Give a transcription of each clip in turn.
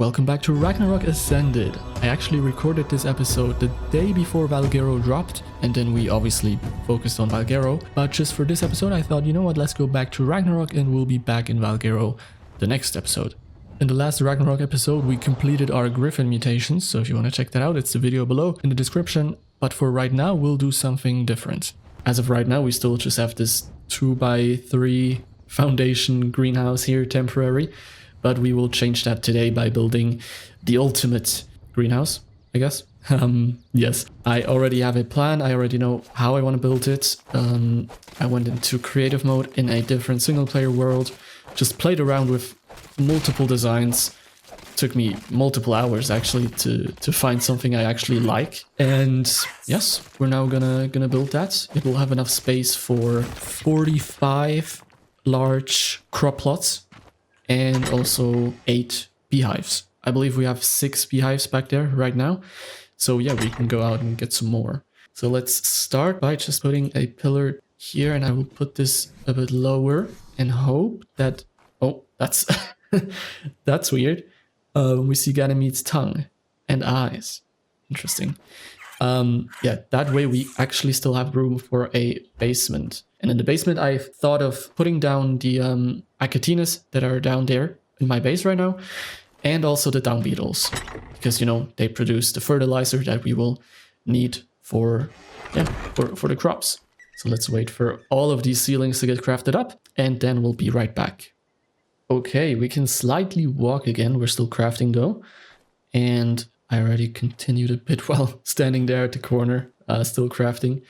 Welcome back to Ragnarok Ascended. I actually recorded this episode the day before Valgero dropped, and then we obviously focused on Valgero. But just for this episode, I thought, you know what, let's go back to Ragnarok and we'll be back in Valgero the next episode. In the last Ragnarok episode, we completed our Griffin mutations, so if you want to check that out, it's the video below in the description. But for right now, we'll do something different. As of right now, we still just have this 2x3 foundation greenhouse here, temporary. But we will change that today by building the ultimate greenhouse, I guess. Yes, I already have a plan. I already know how I want to build it. I went into creative mode in a different single player world. Just played around with multiple designs. Took me multiple hours actually to find something I actually like. And yes, we're now gonna build that. It will have enough space for 45 large crop plots. And also 8 beehives. I believe we have 6 beehives back there right now. So yeah, we can go out and get some more. So let's start by just putting a pillar here, and I will put this a bit lower and hope that... Oh, that's that's weird. We see Ganymede's tongue and eyes. Interesting. Yeah, that way we actually still have room for a basement. And in the basement, I thought of putting down the Icatinas that are down there in my base right now, and also the dung beetles, because, you know, they produce the fertilizer that we will need for the crops. So let's wait for all of these ceilings to get crafted up, and then we'll be right back. Okay, we can slightly walk again. We're still crafting though, and I already continued a bit while standing there at the corner, still crafting.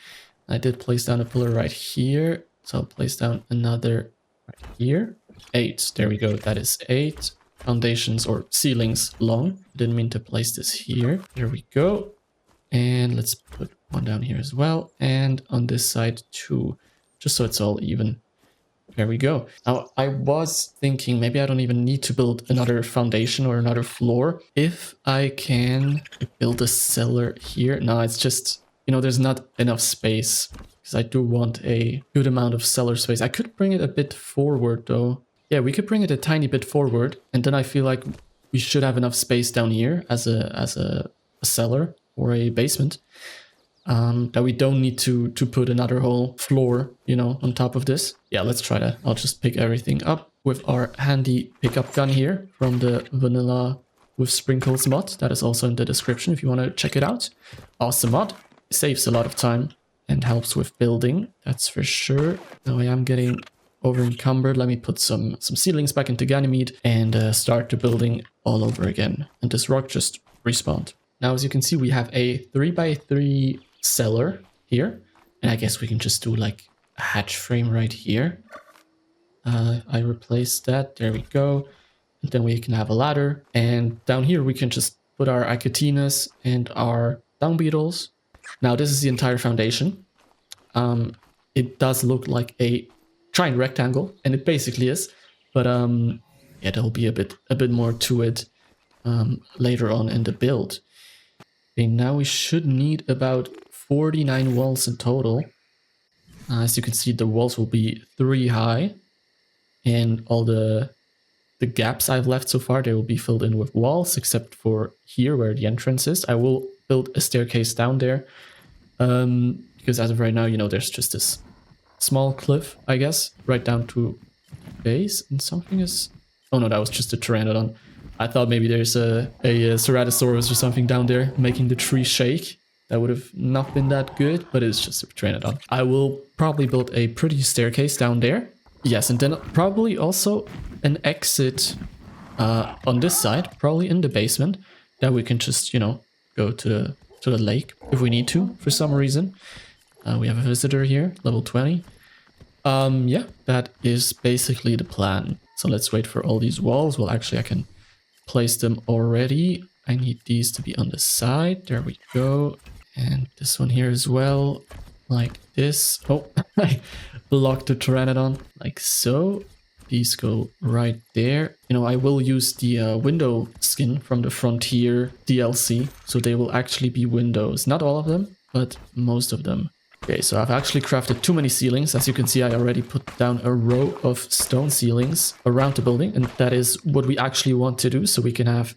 I did place down a pillar right here, so I'll place down another right here. 8, there we go, that is 8 foundations or ceilings long. Didn't mean to place this here. There we go. And let's put one down here as well, and on this side too, just so it's all even. There we go. Now, I was thinking maybe I don't even need to build another foundation or another floor. If I can build a cellar here. No, it's just, you know, there's not enough space, because I do want a good amount of cellar space. I could bring it a bit forward though. Yeah, we could bring it a tiny bit forward, and then I feel like we should have enough space down here as a cellar or a basement. That we don't need to put another whole floor, you know, on top of this. Yeah, let's try that. I'll just pick everything up with our handy pickup gun here from the Vanilla with Sprinkles mod. That is also in the description if you want to check it out. Awesome mod. Saves a lot of time and helps with building, that's for sure. Now I am getting over encumbered. Let me put some ceilings back into Ganymede and start the building all over again. And this rock just respawned. Now, as you can see, we have a 3x3 cellar here, and I guess we can just do like a hatch frame right here. I replaced that, there we go. And then we can have a ladder, and down here we can just put our Icatinas and our dung beetles. Now this is the entire foundation. It does look like a giant rectangle, and it basically is, but yeah, there'll be a bit more to it later on in the build. Okay, now we should need about 49 walls in total. As you can see, the walls will be 3 high, and all the gaps I've left so far, they will be filled in with walls, except for here where the entrance is. I will build a staircase down there, because as of right now, you know, there's just this small cliff, I guess, right down to base, and something is... Oh no, that was just a pteranodon. I thought maybe there's a Ceratosaurus or something down there making the tree shake. That would have not been that good, but it's just a pteranodon. I will probably build a pretty staircase down there. Yes, and then probably also an exit on this side, probably in the basement, that we can just, you know, go to the lake if we need to for some reason. We have a visitor here, level 20. Yeah, that is basically the plan. So let's wait for all these walls. Well, actually, I can place them already. I need these to be on the side. There we go. And this one here as well, like this. Oh, I blocked the pteranodon, like so. These go right there. You know, I will use the window skin from the Frontier DLC, so they will actually be windows. Not all of them, but most of them. Okay, so I've actually crafted too many ceilings. As you can see, I already put down a row of stone ceilings around the building, and that is what we actually want to do, so we can have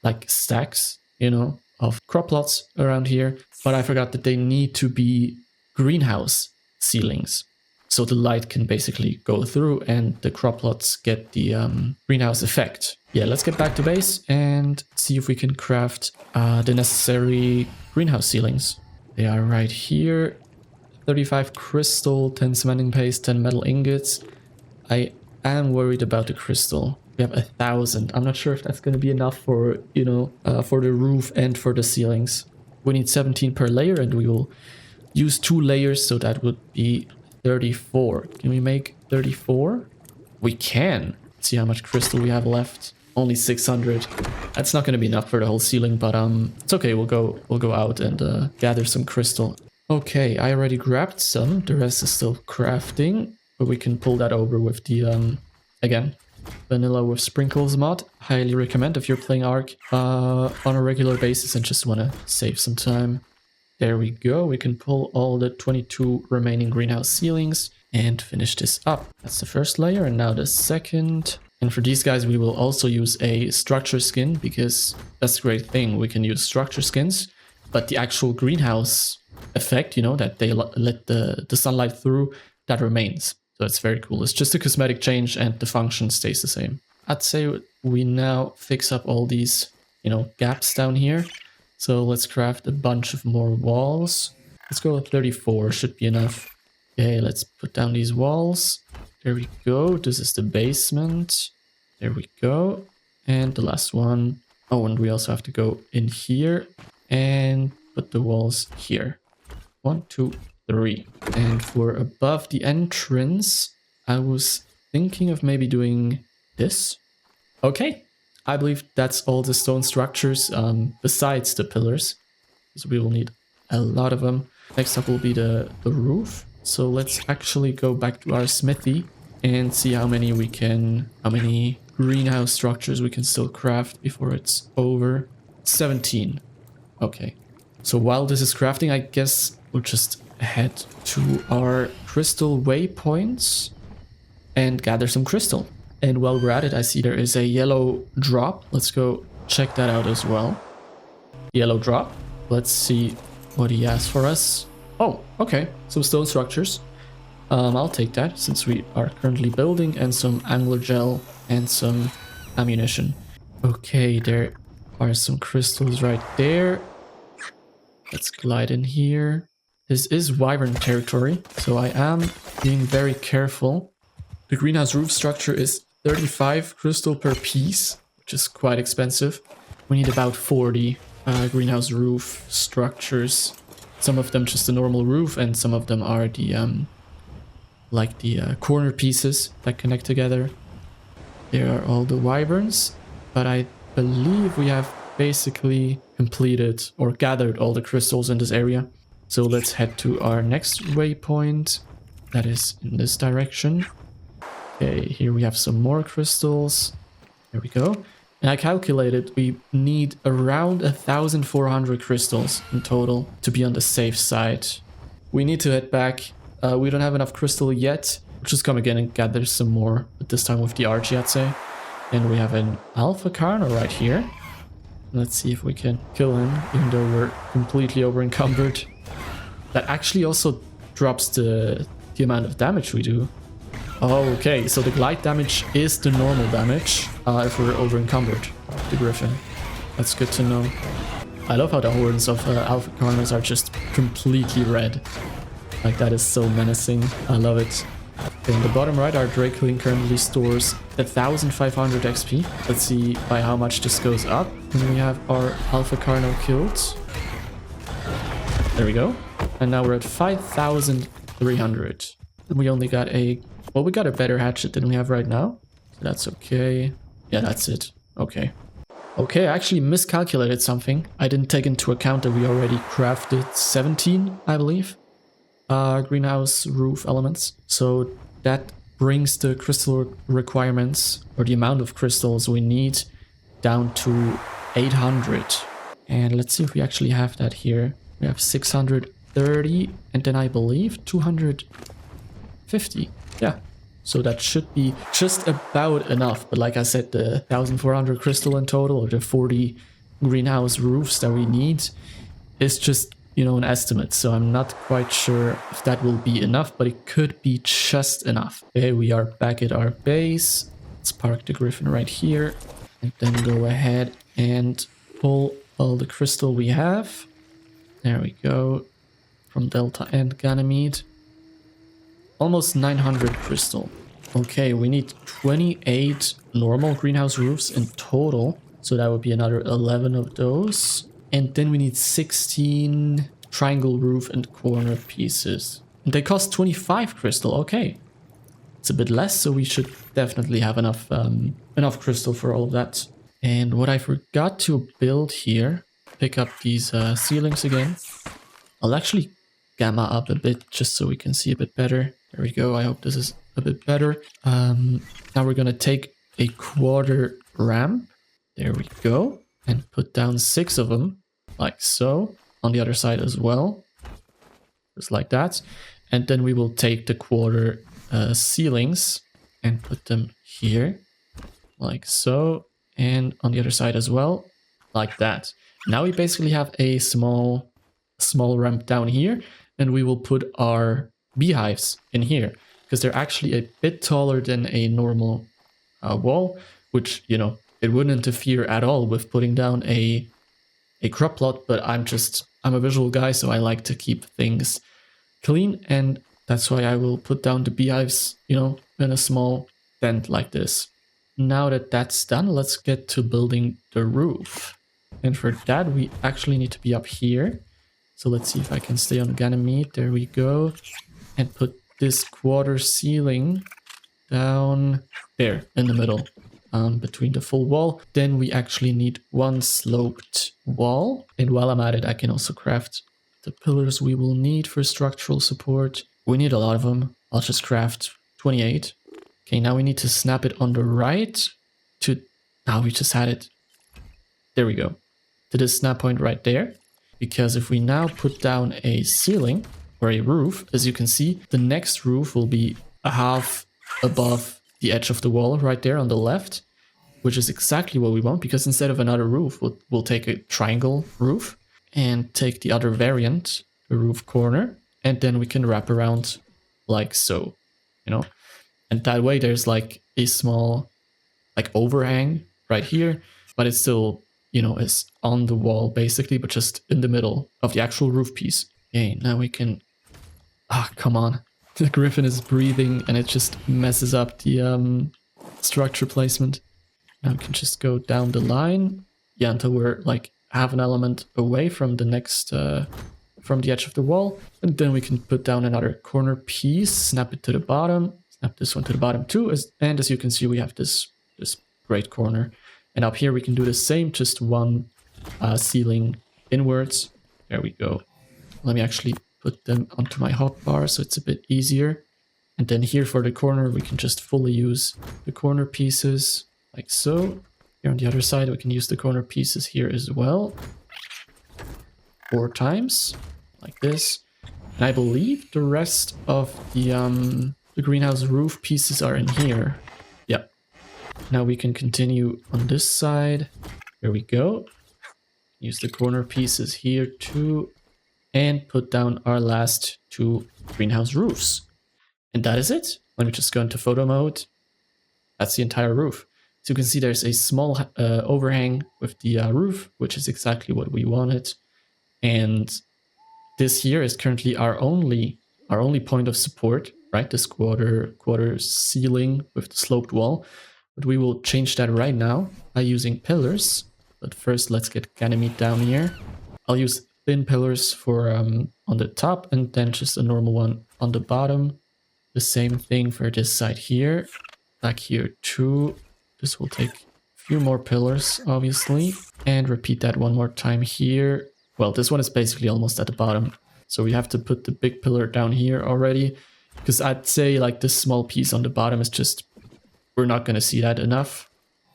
like stacks, you know, of crop plots around here. But I forgot that they need to be greenhouse ceilings. So the light can basically go through and the crop plots get the greenhouse effect. Yeah, let's get back to base and see if we can craft the necessary greenhouse ceilings. They are right here. 35 crystal, 10 cementing paste, 10 metal ingots. I am worried about the crystal. We have 1,000. I'm not sure if that's going to be enough for, you know, for the roof and for the ceilings. We need 17 per layer and we will use 2 layers, so that would be 34. Can we make 34? We can. Let's see how much crystal we have left. Only 600. That's not going to be enough for the whole ceiling, but it's okay. We'll go out and gather some crystal. Okay, I already grabbed some. The rest is still crafting, but we can pull that over with the again, vanilla with sprinkles mod. Highly recommend if you're playing ARK on a regular basis and just want to save some time. There we go. We can pull all the 22 remaining greenhouse ceilings and finish this up. That's the first layer, and now the second. And for these guys, we will also use a structure skin, because that's a great thing. We can use structure skins, but the actual greenhouse effect, you know, that they let the sunlight through, that remains. So it's very cool. It's just a cosmetic change and the function stays the same. I'd say we now fix up all these, you know, gaps down here. So let's craft a bunch of more walls. Let's go with 34, should be enough. Okay, let's put down these walls. There we go. This is the basement. There we go. And the last one. Oh, and we also have to go in here and put the walls here. 1, 2, 3. And for above the entrance, I was thinking of maybe doing this. Okay. I believe that's all the stone structures besides the pillars, because we will need a lot of them. Next up will be the roof. So let's actually go back to our smithy and see how many greenhouse structures we can still craft before it's over. 17. Okay. So while this is crafting, I guess we'll just head to our crystal waypoints and gather some crystal. And while we're at it, I see there is a yellow drop. Let's go check that out as well. Yellow drop. Let's see what he has for us. Oh, okay. Some stone structures. I'll take that since we are currently building, and some angler gel and some ammunition. Okay, there are some crystals right there. Let's glide in here. This is wyvern territory, so I am being very careful. The greenhouse roof structure is 35 crystal per piece, which is quite expensive. We need about 40 greenhouse roof structures. Some of them just a normal roof, and some of them are the like the corner pieces that connect together. There are all the wyverns, but I believe we have basically completed or gathered all the crystals in this area. So let's head to our next waypoint. That is in this direction. Okay, here we have some more crystals. There we go. And I calculated we need around 1,400 crystals in total to be on the safe side. We need to head back. We don't have enough crystal yet. We'll just come again and gather some more, but this time with the Archie, I'd say. And we have an Alpha Carno right here. Let's see if we can kill him, even though we're completely over encumbered. That actually also drops the amount of damage we do. Oh, okay, so the glide damage is the normal damage if we're over encumbered, the Griffin. That's good to know. I love how the horns of Alpha Carnos are just completely red. Like, that is so menacing. I love it. Okay, in the bottom right, our Drakeling currently stores 1,500 XP. Let's see by how much this goes up when we have our Alpha Carno killed. There we go. And now we're at 5,300. And we only got a... Well, we got a better hatchet than we have right now. So that's okay. Yeah, that's it. Okay. Okay, I actually miscalculated something. I didn't take into account that we already crafted 17, I believe, greenhouse roof elements. So that brings the crystal requirements, or the amount of crystals we need, down to 800. And let's see if we actually have that here. We have 630, and then I believe 250. Yeah, so that should be just about enough. But like I said, the 1,400 crystal in total, or the 40 greenhouse roofs that we need is just, you know, an estimate. So I'm not quite sure if that will be enough, but it could be just enough. Okay, we are back at our base. Let's park the Griffin right here and then go ahead and pull all the crystal we have. There we go. From Delta and Ganymede. Almost 900 crystal. Okay, we need 28 normal greenhouse roofs in total. So that would be another 11 of those. And then we need 16 triangle roof and corner pieces. And they cost 25 crystal. Okay. It's a bit less, so we should definitely have enough crystal for all of that. And what I forgot to build here, pick up these ceilings again. I'll actually gamma up a bit just so we can see a bit better. There we go. I hope this is a bit better. Now we're going to take a quarter ramp. There we go. And put down 6 of them, like so. On the other side as well. Just like that. And then we will take the quarter ceilings and put them here. Like so. And on the other side as well. Like that. Now we basically have a small ramp down here. And we will put our beehives in here. Because they're actually a bit taller than a normal wall. Which, you know, it wouldn't interfere at all with putting down a crop plot, but I'm a visual guy, so I like to keep things clean, and that's why I will put down the beehives, you know, in a small tent like this. Now that that's done, let's get to building the roof. And for that, we actually need to be up here. So let's see if I can stay on Ganymede. There we go. And put this quarter ceiling down there in the middle. Between the full wall. Then we actually need one sloped wall. And while I'm at it, I can also craft the pillars we will need for structural support. We need a lot of them. I'll just craft 28. Okay, now we need to snap it on the right to... Now we just had it. There we go. To this snap point right there. Because if we now put down a ceiling or a roof, as you can see, the next roof will be a half above the edge of the wall right there on the left, which is exactly what we want, because instead of another roof, we'll take a triangle roof and take the other variant, the roof corner, and then we can wrap around like so, you know, and that way there's like a small like overhang right here, but it's still, you know, is on the wall basically, but just in the middle of the actual roof piece. Okay, now we can, come on. The Griffin is breathing and it just messes up the structure placement. Now we can just go down the line. Yeah, until we're like half an element away from the next, from the edge of the wall. And then we can put down another corner piece, snap it to the bottom, snap this one to the bottom too. And as you can see, we have this great corner. And up here we can do the same, just one ceiling inwards. There we go. Let me actually put them onto my hotbar so it's a bit easier. And then here for the corner, we can just fully use the corner pieces like so. Here on the other side, we can use the corner pieces here as well. 4 times, like this. And I believe the rest of the greenhouse roof pieces are in here. Yep. Now we can continue on this side. There we go. Use the corner pieces here too. And put down our last 2 greenhouse roofs. And that is it. Let me just go into photo mode. That's the entire roof. So you can see there's a small overhang with the roof, which is exactly what we wanted. And this here is currently our only point of support, right? This quarter ceiling with the sloped wall. But we will change that right now by using pillars. But first, let's get Ganymede down here. I'll use thin pillars for on the top and then just a normal one on the bottom. The same thing for this side here. Back here too. This will take a few more pillars, obviously. And repeat that one more time here. Well, this one is basically almost at the bottom. So we have to put the big pillar down here already. Because I'd say like this small piece on the bottom is just... We're not going to see that enough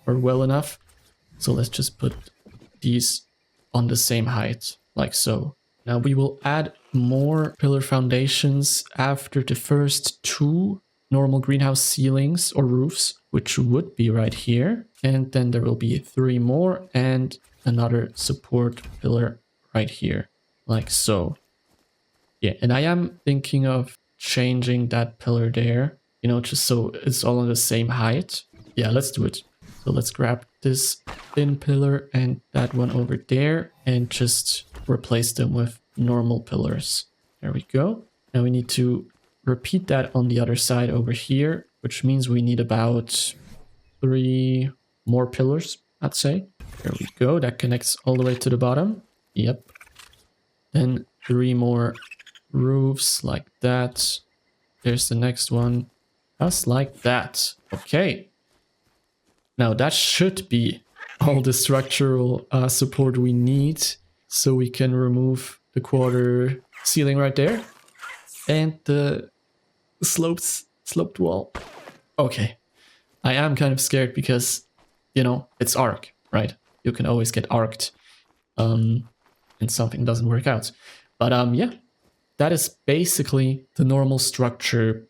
or well enough. So let's just put these on the same height, like so. Now we will add more pillar foundations after the first 2 normal greenhouse ceilings or roofs, which would be right here. And then there will be 3 more. And another support pillar right here, like so. Yeah, and I am thinking of changing that pillar there, you know, just so it's all on the same height. Yeah, let's do it. So let's grab this thin pillar and that one over there and just replace them with normal pillars. There we go. Now we need to repeat that on the other side over here, which means we need about 3 more pillars, I'd say. There we go. That connects all the way to the bottom. Yep. Then 3 more roofs like that. There's the next one. Just like that. Okay. Now that should be all the structural support we need. So we can remove the quarter ceiling right there. And the sloped wall. Okay. I am kind of scared because, you know, it's ARK, right? You can always get ARKed and something doesn't work out. But yeah, that is basically the normal structural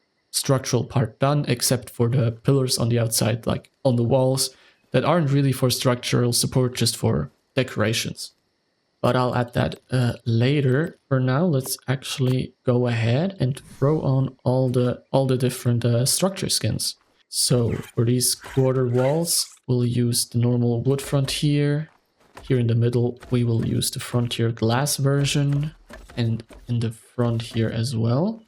part done, except for the pillars on the outside, like on the walls, that aren't really for structural support, just for decorations. But I'll add that later. For now, let's actually go ahead and throw on all the different structure skins. So for these quarter walls, we'll use the normal wood frontier. Here in the middle, we will use the frontier glass version, and in the front here as well.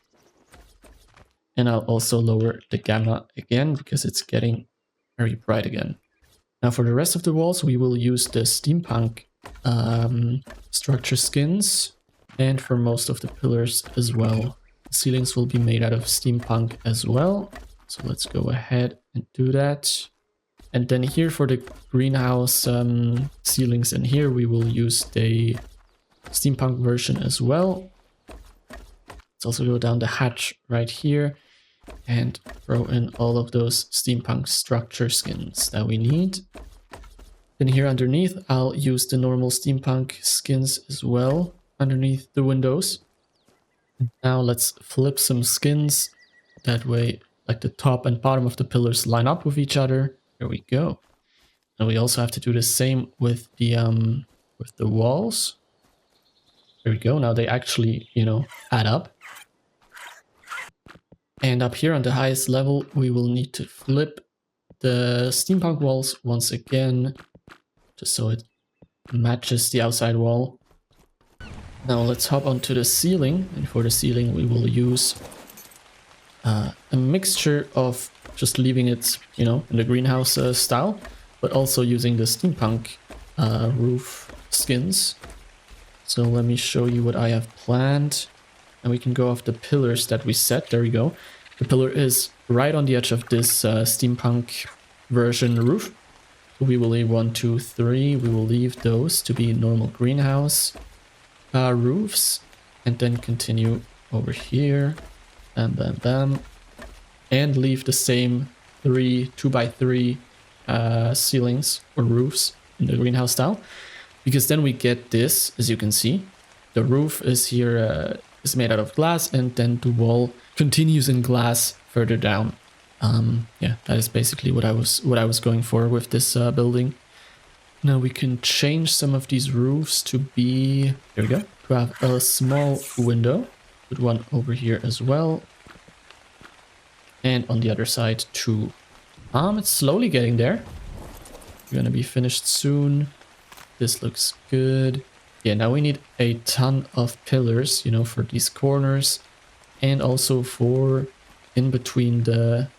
And I'll also lower the gamma again because it's getting very bright again. Now for the rest of the walls, we will use the steampunk structure skins, and for most of the pillars as well. The ceilings will be made out of steampunk as well. So let's go ahead and do that. And then here for the greenhouse ceilings in here, we will use the steampunk version as well. Let's also go down the hatch right here and throw in all of those steampunk structure skins that we need. Then here underneath, I'll use the normal steampunk skins as well underneath the windows. Now let's flip some skins. That way, like the top and bottom of the pillars line up with each other. There we go. And we also have to do the same with the walls. There we go. Now they actually, you know, add up. And up here on the highest level, we will need to flip the steampunk walls once again, just so it matches the outside wall. Now let's hop onto the ceiling, and for the ceiling we will use a mixture of just leaving it, you know, in the greenhouse style, but also using the steampunk roof skins. So let me show you what I have planned. And we can go off the pillars that we set. There we go. The pillar is right on the edge of this steampunk version roof. So we will leave 1, 2, 3. We will leave those to be normal greenhouse roofs. And then continue over here. Bam, bam, bam. And leave the same 3 2x3 ceilings or roofs in the greenhouse style. Because then we get this, as you can see. The roof is here... is made out of glass, and then the wall continues in glass further down. Yeah, that is basically what I was going for with this building. Now we can change some of these roofs to be, there we go, to have a small window. Put one over here as well, and on the other side too. It's slowly getting there. We're gonna be finished soon. This looks good. Yeah, now we need a ton of pillars, you know, for these corners, and also for in between the,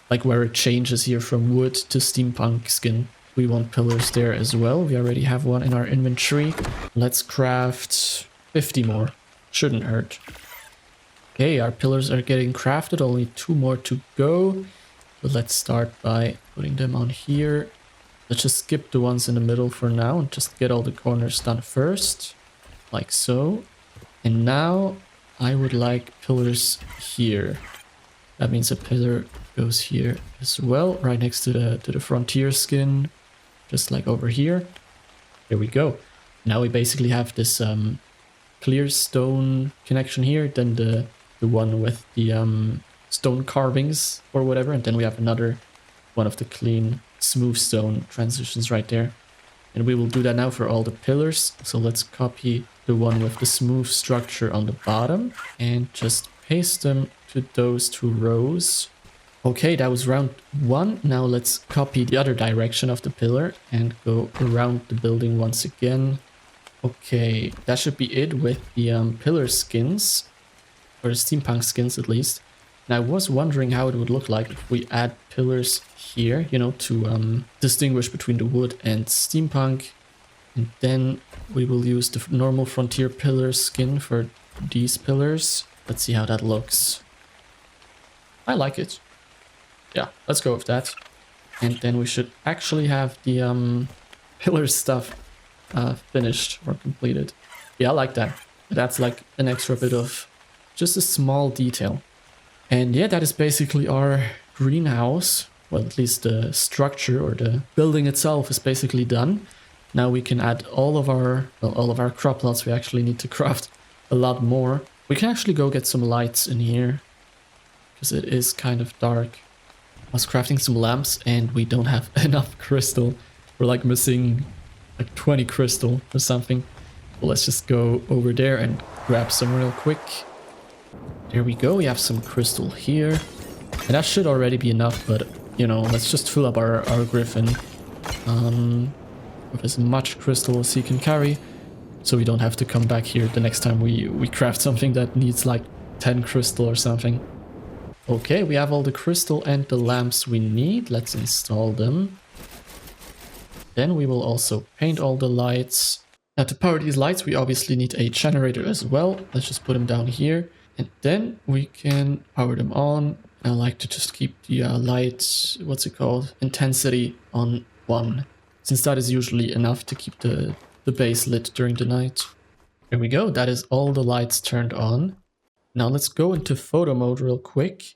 like where it changes here from wood to steampunk skin. We want pillars there as well. We already have one in our inventory. Let's craft 50 more. Shouldn't hurt. Okay, our pillars are getting crafted. Only 2 more to go. But let's start by putting them on here. Let's just skip the ones in the middle for now and just get all the corners done first, like so. And now I would like pillars here. That means a pillar goes here as well, right next to the frontier skin, just like over here. There we go. Now we basically have this clear stone connection here, then the one with the stone carvings or whatever, and then we have another one of the clean smooth stone transitions right there. And we will do that now for all the pillars. So let's copy the one with the smooth structure on the bottom and just paste them to those 2 rows. Okay, that was round 1. Now let's copy the other direction of the pillar and go around the building once again. Okay, that should be it with the pillar skins, or the steampunk skins at least. And I was wondering how it would look like if we add pillars here, you know, to distinguish between the wood and steampunk. And then we will use the normal frontier pillar skin for these pillars. Let's see how that looks. I like it. Yeah, let's go with that. And then we should actually have the pillar stuff finished or completed. Yeah, I like that. That's like an extra bit of just a small detail. And yeah, that is basically our greenhouse. Well, at least the structure or the building itself is basically done. Now we can add all of our crop plots. We actually need to craft a lot more. We can actually go get some lights in here because it is kind of dark. I was crafting some lamps and we don't have enough crystal. We're like missing like 20 crystal or something. Well, let's just go over there and grab some real quick. There we go. We have some crystal here. And that should already be enough, but you know, let's just fill up our griffin with as much crystal as he can carry, so we don't have to come back here the next time we craft something that needs like 10 crystal or something. Okay, we have all the crystal and the lamps we need. Let's install them. Then we will also paint all the lights. Now to power these lights, we obviously need a generator as well. Let's just put them down here. And then we can power them on. I like to just keep the light, what's it called, intensity on 1. Since that is usually enough to keep the base lit during the night. There we go, that is all the lights turned on. Now let's go into photo mode real quick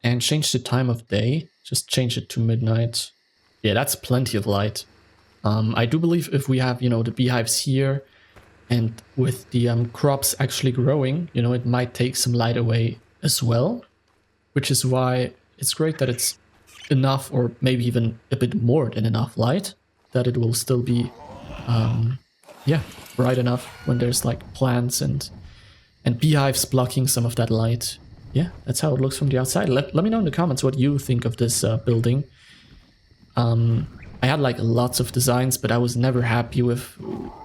and change the time of day. Just change it to midnight. Yeah, that's plenty of light. I do believe if we have, you know, the beehives here and with the crops actually growing, you know, it might take some light away as well. Which is why it's great that it's enough, or maybe even a bit more than enough light, that it will still be, yeah, bright enough when there's like plants and beehives blocking some of that light. Yeah, that's how it looks from the outside. Let me know in the comments what you think of this building. I had like lots of designs, but I was never happy with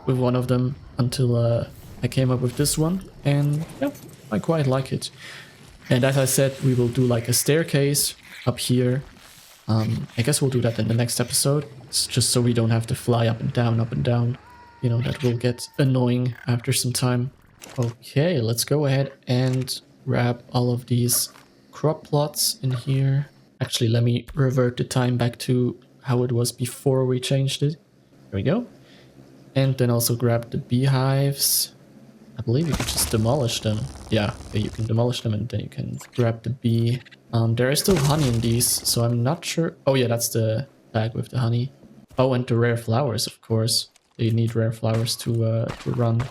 one of them until I came up with this one, and yeah, I quite like it. And as I said, we will do like a staircase up here. I guess we'll do that in the next episode. It's just so we don't have to fly up and down, up and down. You know, that will get annoying after some time. Okay, let's go ahead and grab all of these crop plots in here. Actually, let me revert the time back to how it was before we changed it. There we go. And then also grab the beehives. I believe you can just demolish them. Yeah, you can demolish them and then you can grab the bee. There is still honey in these, so I'm not sure. Oh yeah, that's the bag with the honey. Oh, and the rare flowers, of course. They need rare flowers to run.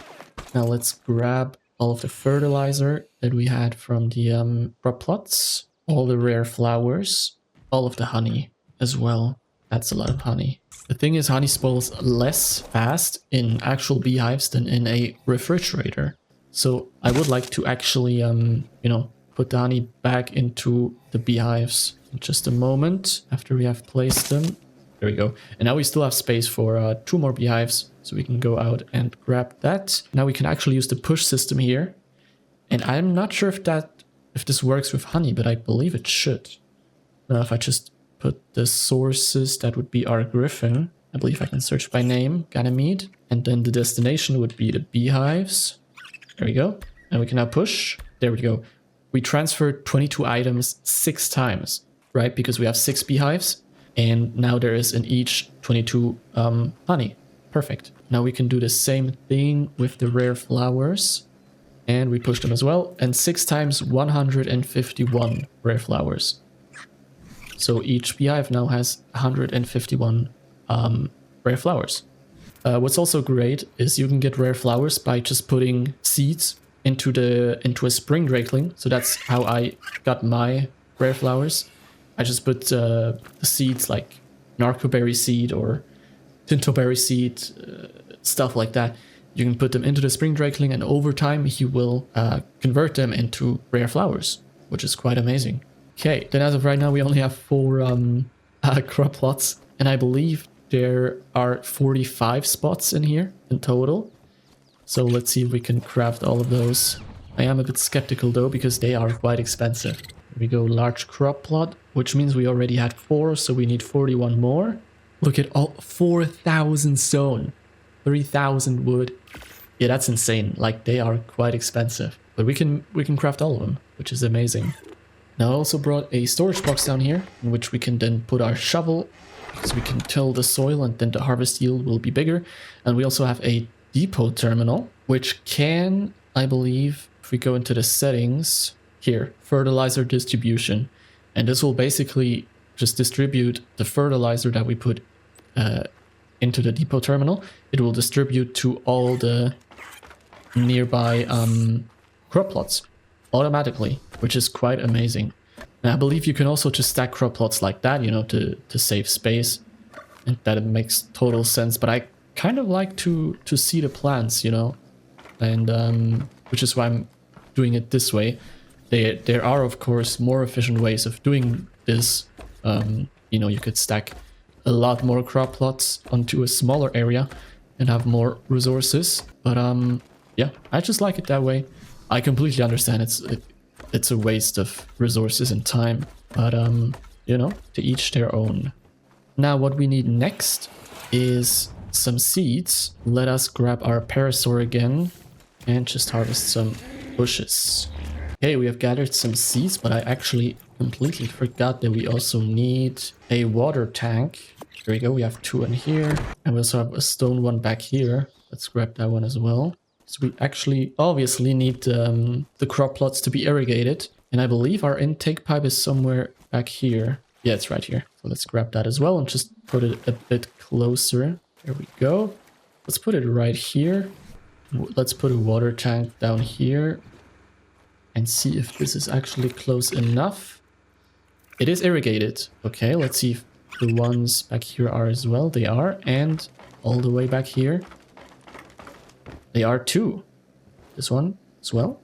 Now let's grab all of the fertilizer that we had from the crop plots. All the rare flowers. All of the honey as well. That's a lot of honey. The thing is, honey spoils less fast in actual beehives than in a refrigerator. So I would like to actually, you know, put the honey back into the beehives in just a moment after we have placed them. There we go. And now we still have space for 2 more beehives, so we can go out and grab that. Now we can actually use the push system here. And I'm not sure if this works with honey, but I believe it should. Now if I just put the sources, that would be our griffin. I believe I can search by name, Ganymede. And then the destination would be the beehives. There we go. And we can now push. There we go. We transferred 22 items 6 times, right? Because we have 6 beehives. And now there is in each 22 honey. Perfect. Now we can do the same thing with the rare flowers. And we push them as well. And 6 times 151 rare flowers. So each beehive now has 151 rare flowers. What's also great is you can get rare flowers by just putting seeds into a spring drakeling. So that's how I got my rare flowers. I just put the seeds like narcoberry seed or tintoberry seed, stuff like that. You can put them into the spring drakeling, and over time he will convert them into rare flowers, which is quite amazing. Okay, then as of right now we only have 4 crop plots, and I believe there are 45 spots in here in total. So let's see if we can craft all of those. I am a bit skeptical though, because they are quite expensive. Here we go, large crop plot, which means we already had 4, so we need 41 more. Look at all, 4,000 stone, 3,000 wood. Yeah, that's insane. Like, they are quite expensive, but we can craft all of them, which is amazing. Now I also brought a storage box down here, in which we can then put our shovel, because we can till the soil and then the harvest yield will be bigger. And we also have a depot terminal, which can, I believe, if we go into the settings here, fertilizer distribution, and this will basically just distribute the fertilizer that we put into the depot terminal. It will distribute to all the nearby crop plots automatically, which is quite amazing. And I believe you can also just stack crop plots like that, you know, to save space, and that it makes total sense. But I kind of like to see the plants, you know, and which is why I'm doing it this way. There are of course more efficient ways of doing this. You know, you could stack a lot more crop plots onto a smaller area and have more resources, but yeah, I just like it that way. I completely understand it's a waste of resources and time, but you know, to each their own. Now what we need next is some seeds. Let us grab our parasaur again and just harvest some bushes. Okay, we have gathered some seeds, but I actually completely forgot that we also need a water tank. There we go, we have 2 in here, and we also have a stone one back here. Let's grab that one as well. So we actually obviously need the crop plots to be irrigated, and I believe our intake pipe is somewhere back here. Yeah, it's right here. So let's grab that as well and just put it a bit closer. There we go. Let's put it right here. Let's put a water tank down here and see if this is actually close enough. It is irrigated. Okay, let's see if the ones back here are as well. They are, and all the way back here they are too. This one as well.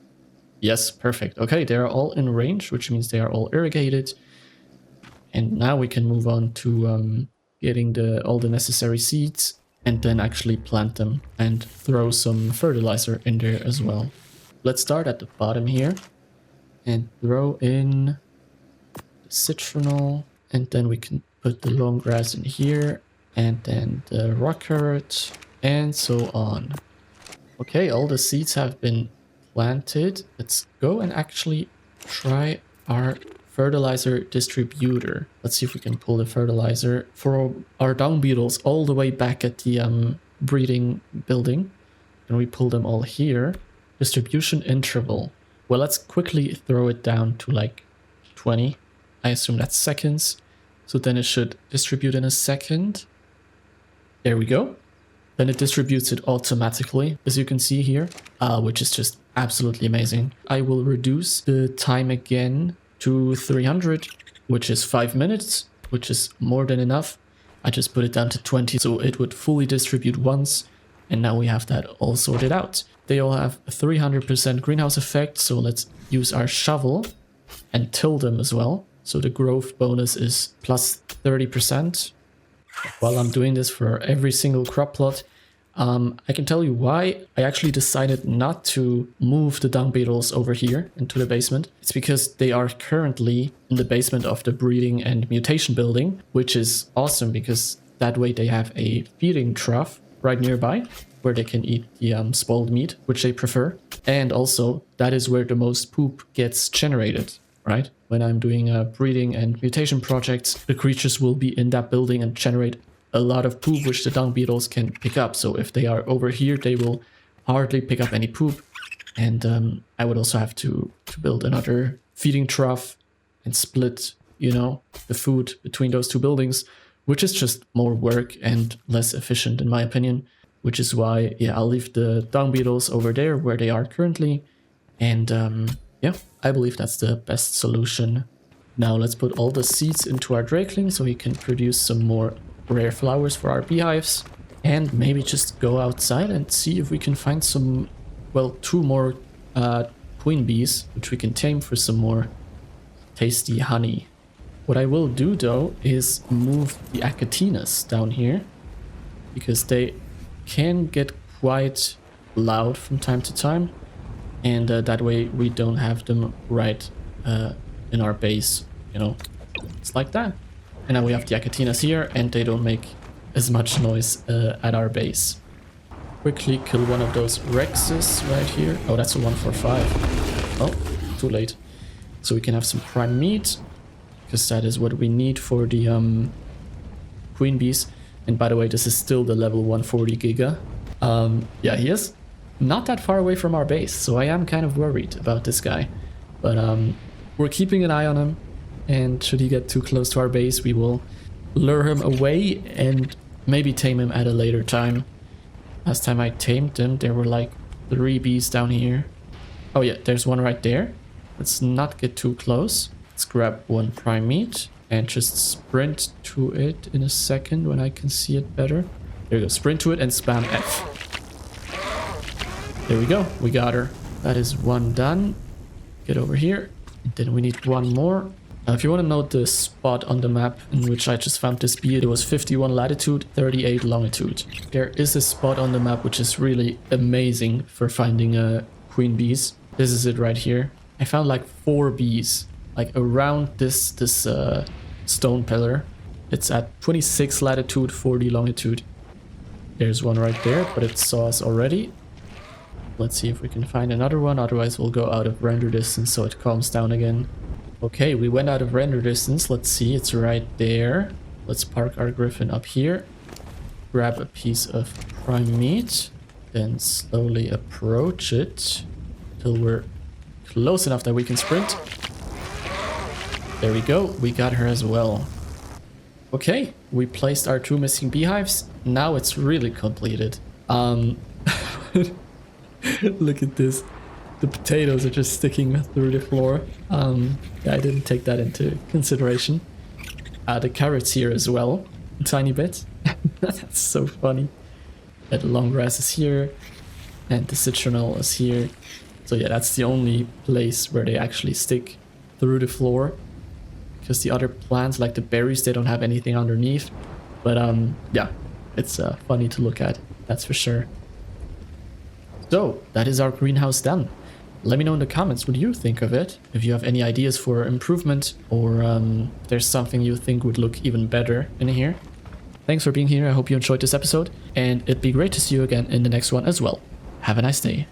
Yes, perfect. Okay, they are all in range, which means they are all irrigated. And now we can move on to getting all the necessary seeds, and then actually plant them and throw some fertilizer in there as well. Let's start at the bottom here and throw in the citronal, and then we can put the long grass in here, and then the rock carrot, and so on. Okay, all the seeds have been planted. Let's go and actually try our fertilizer distributor. Let's see if we can pull the fertilizer for our dung beetles all the way back at the breeding building. And we pull them all here. Distribution interval. Well, let's quickly throw it down to like 20. I assume that's seconds. So then it should distribute in a second. There we go. Then it distributes it automatically, as you can see here, which is just absolutely amazing. I will reduce the time again to 300, which is 5 minutes, which is more than enough. I just put it down to 20, so it would fully distribute once, and now we have that all sorted out. They all have a 300% greenhouse effect, so let's use our shovel and till them as well. So the growth bonus is plus 30%. While I'm doing this for every single crop plot, I can tell you why I actually decided not to move the dung beetles over here into the basement. It's because they are currently in the basement of the breeding and mutation building, which is awesome because that way they have a feeding trough right nearby where they can eat the spoiled meat, which they prefer. And also that is where the most poop gets generated, right? When I'm doing breeding and mutation projects, the creatures will be in that building and generate a lot of poop, which the dung beetles can pick up. So if they are over here, they will hardly pick up any poop. And I would also have to build another feeding trough and split, you know, the food between those two buildings, which is just more work and less efficient in my opinion, which is why, yeah, I'll leave the dung beetles over there where they are currently. And yeah, I believe that's the best solution. Now let's put all the seeds into our drakeling so he can produce some more rare flowers for our beehives. and maybe just go outside and see if we can find some, well, 2 more queen bees, which we can tame for some more tasty honey. What I will do though is move the Acatinas down here, because they can get quite loud from time to time, and that way we don't have them right in our base, you know, it's like that. And now we have the Acatinas here, and they don't make as much noise at our base. Quickly kill one of those Rexes right here. Oh, that's a 145. Oh, too late. So we can have some prime meat, because that is what we need for the queen bees. And by the way, this is still the level 140 Giga. Yeah, he is not that far away from our base, so I am kind of worried about this guy. But we're keeping an eye on him, and should he get too close to our base, we will lure him away and maybe tame him at a later time. Last time I tamed them, there were like 3 bees down here. Oh yeah, there's one right there. Let's not get too close. Let's grab 1 prime meat and just sprint to it in a second when I can see it better. There we go, sprint to it and spam F. There we go, we got her. That is 1 done. Get over here. And then we need 1 more. Now, if you want to know the spot on the map in which I just found this bee, it was 51 latitude, 38 longitude. There is a spot on the map which is really amazing for finding queen bees. This is it right here. I found like 4 bees, like around this stone pillar. It's at 26 latitude, 40 longitude. There's one right there, but it saw us already. Let's see if we can find another one, otherwise we'll go out of render distance so it calms down again. Okay, we went out of render distance. Let's see, it's right there. Let's park our griffin up here. Grab a piece of prime meat. Then slowly approach it till we're close enough that we can sprint. There we go, we got her as well. Okay, we placed our 2 missing beehives. Now it's really completed. Look at this. The potatoes are just sticking through the floor. Yeah, I didn't take that into consideration. The carrots here as well, a tiny bit. That's so funny. The long grass is here, and the citronelle is here. So yeah, that's the only place where they actually stick through the floor, because the other plants, like the berries, they don't have anything underneath. But yeah, it's funny to look at, that's for sure. So that is our greenhouse done. Let me know in the comments what you think of it, if you have any ideas for improvement, or if there's something you think would look even better in here. Thanks for being here, I hope you enjoyed this episode, and it'd be great to see you again in the next one as well. Have a nice day.